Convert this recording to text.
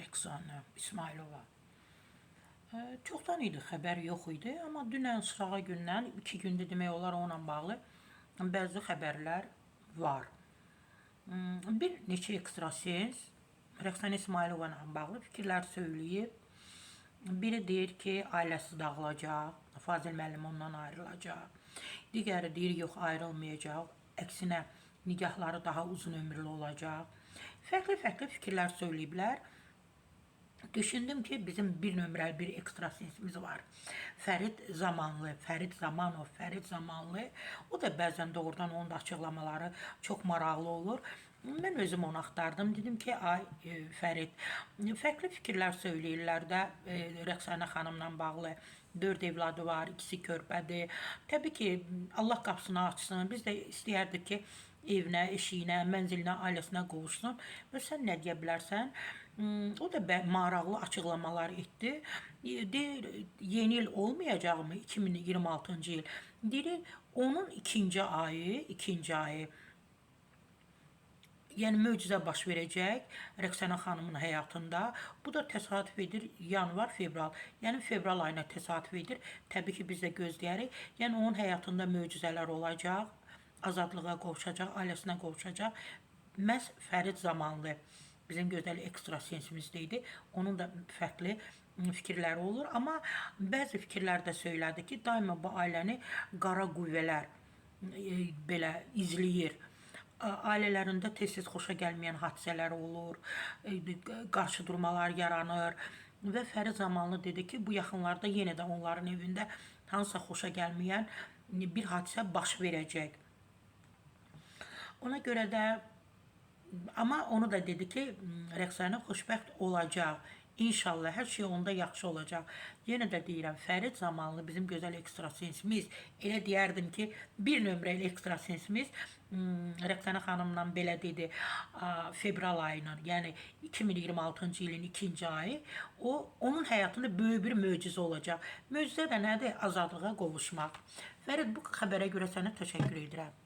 Rəqsanə İsmailova. Çoxdan idi, xəbər yox idi, amma dünən sırağa gündən, 2 gündür demək olar onunla bağlı bəzi xəbərlər var. Bir neçə ekstrasens Rəqsanə İsmailova ilə bağlı fikirlər söyləyib. Biri deyir ki, ailəsi dağılacaq, Fazil müəllim ondan ayrılacaq. Digəri deyir, yox, ayrılmayacaq, əksinə nigahları daha uzun ömürlü olacaq. Fərqli-fərqli fikirlər söyləyiblər. Düşündüm ki, bizim bir nömrəli bir ekstrasensimiz var. Fərid Zamanlı. O da bəzən doğrudan onun da açıqlamaları çox maraqlı olur. Mən özüm onu axtardım. Dedim ki, ay Fərid, fərqli fikirlər söyləyirlər də Rəqsanə xanımla bağlı. 4 evladı var, ikisi körpədir. Təbii ki, Allah qapısını açsın. Biz də istəyərdik ki, evinə, eşiyinə, mənzilinə, ailəsinə qovuşsun. Və sən nə deyə bilərsən? O da maraqlı açıqlamalar etdi. Deyir, yeni il olmayacaqmı? 2026-cı il. Deyir, onun ikinci ayı, yəni möcüzə baş verəcək Rəqsanə xanımın həyatında. Bu da təsadüf edir yanvar, fevral. Yəni fevral ayına təsadüf edir. Təbii ki, biz də gözləyərik. Yəni onun həyatında möcüzələr olacaq, azadlığa qovuşacaq, ailəsinə qovuşacaq. Məhz Fərid Zamanlı bizim gözəl ekstrasensimizdə idi. Onun da fərqli fikirləri olur. Amma bəzi fikirlər də söylədi ki, daima bu ailəni qara qüvvələr belə izləyir. Ailələrində tez-tez xoşa gəlməyən hadisələr olur, qarşıdurmalar yaranır və Fərid Zamanlı dedi ki, bu yaxınlarda yenə də onların evində hansısa xoşa gəlməyən bir hadisə baş verəcək. Ona görə də, amma onu da dedi ki, Rəqsanə xoşbəxt olacaq. İnşallah hər şey onda yaxşı olacaq. Yenə də deyirəm, Fərid Zamanlı bizim gözəl ekstrasensimiz. Elə deyərdim ki, bir nömrəli ekstrasensimiz Rəqsanə xanımla belə dedi, fevral ayının, yəni 2026-cı ilin 2-ci ayı, onun həyatında böyük bir möcüzə olacaq. Möcüzə də nədir? Azadlığa qovuşmaq. Fərid, bu xəbərə görə sənə təşəkkür edirəm.